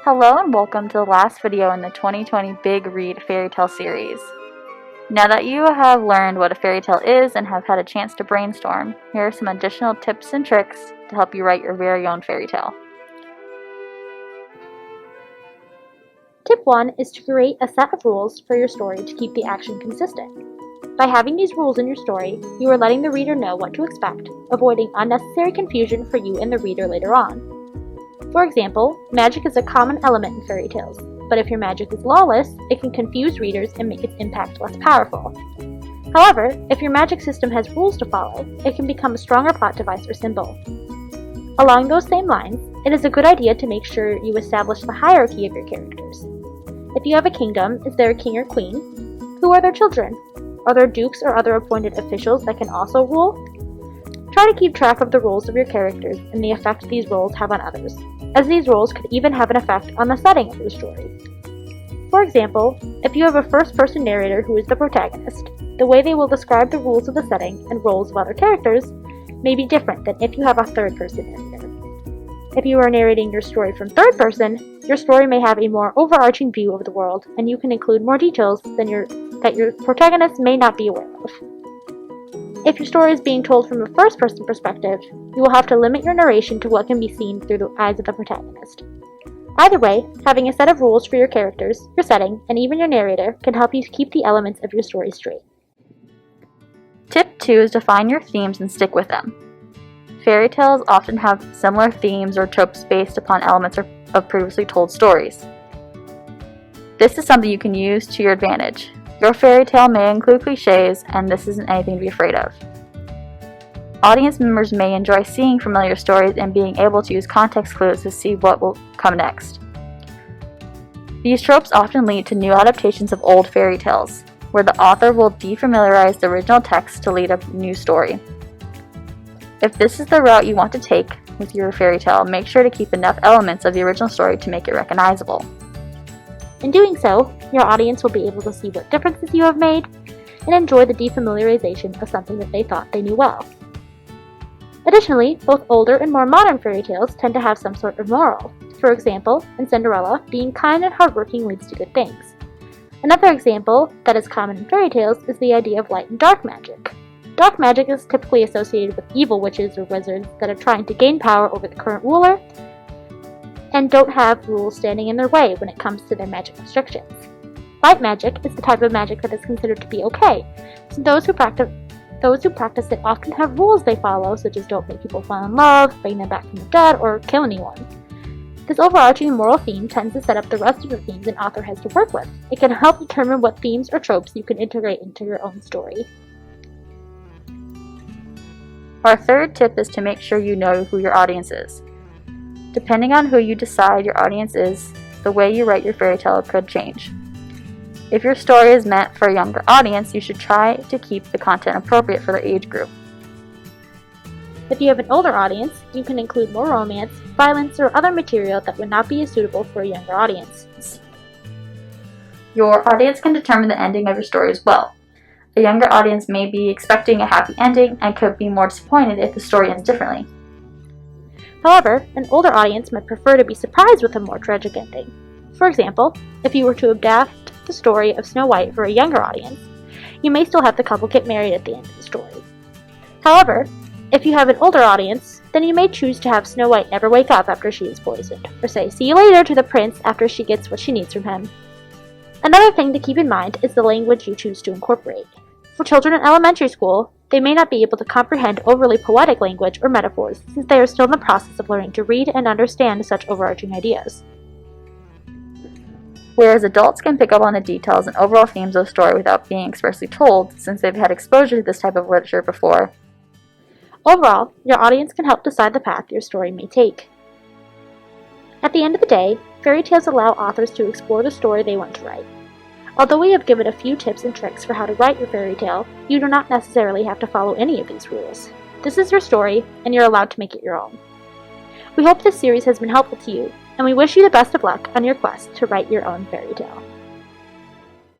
Hello and welcome to the last video in the 2020 Big Read Fairy Tale series. Now that you have learned what a fairy tale is and have had a chance to brainstorm, here are some additional tips and tricks to help you write your very own fairy tale. Tip 1 is to create a set of rules for your story to keep the action consistent. By having these rules in your story, you are letting the reader know what to expect, avoiding unnecessary confusion for you and the reader later on. For example, magic is a common element in fairy tales, but if your magic is lawless, it can confuse readers and make its impact less powerful. However, if your magic system has rules to follow, it can become a stronger plot device or symbol. Along those same lines, it is a good idea to make sure you establish the hierarchy of your characters. If you have a kingdom, is there a king or queen? Who are their children? Are there dukes or other appointed officials that can also rule? Try to keep track of the roles of your characters and the effect these roles have on others, as these roles could even have an effect on the setting of your story. For example, if you have a first-person narrator who is the protagonist, the way they will describe the rules of the setting and roles of other characters may be different than if you have a third-person narrator. If you are narrating your story from third person, your story may have a more overarching view of the world, and you can include more details that your protagonist may not be aware of. If your story is being told from a first-person perspective, you will have to limit your narration to what can be seen through the eyes of the protagonist. Either way, having a set of rules for your characters, your setting, and even your narrator can help you keep the elements of your story straight. Tip 2 is to find your themes and stick with them. Fairy tales often have similar themes or tropes based upon elements of previously told stories. This is something you can use to your advantage. Your fairy tale may include cliches, and this isn't anything to be afraid of. Audience members may enjoy seeing familiar stories and being able to use context clues to see what will come next. These tropes often lead to new adaptations of old fairy tales, where the author will defamiliarize the original text to lead a new story. If this is the route you want to take with your fairy tale, make sure to keep enough elements of the original story to make it recognizable. In doing so, your audience will be able to see what differences you have made and enjoy the defamiliarization of something that they thought they knew well. Additionally, both older and more modern fairy tales tend to have some sort of moral. For example, in Cinderella, being kind and hardworking leads to good things. Another example that is common in fairy tales is the idea of light and dark magic. Dark magic is typically associated with evil witches or wizards that are trying to gain power over the current ruler and don't have rules standing in their way when it comes to their magic restrictions. Light magic is the type of magic that is considered to be okay, so those who practice it often have rules they follow, such as don't make people fall in love, bring them back from the dead, or kill anyone. This overarching moral theme tends to set up the rest of the themes an author has to work with. It can help determine what themes or tropes you can integrate into your own story. Our third tip is to make sure you know who your audience is. Depending on who you decide your audience is, the way you write your fairy tale could change. If your story is meant for a younger audience, you should try to keep the content appropriate for their age group. If you have an older audience, you can include more romance, violence, or other material that would not be as suitable for a younger audience. Your audience can determine the ending of your story as well. A younger audience may be expecting a happy ending and could be more disappointed if the story ends differently. However, an older audience might prefer to be surprised with a more tragic ending. For example, if you were to adapt the story of Snow White for a younger audience, you may still have the couple get married at the end of the story. However, if you have an older audience, then you may choose to have Snow White never wake up after she is poisoned, or say "see you later" to the prince after she gets what she needs from him. Another thing to keep in mind is the language you choose to incorporate. For children in elementary school, they may not be able to comprehend overly poetic language or metaphors since they are still in the process of learning to read and understand such overarching ideas. Whereas adults can pick up on the details and overall themes of a story without being expressly told, since they've had exposure to this type of literature before. Overall, your audience can help decide the path your story may take. At the end of the day, fairy tales allow authors to explore the story they want to write. Although we have given a few tips and tricks for how to write your fairy tale, you do not necessarily have to follow any of these rules. This is your story, and you're allowed to make it your own. We hope this series has been helpful to you, and we wish you the best of luck on your quest to write your own fairy tale.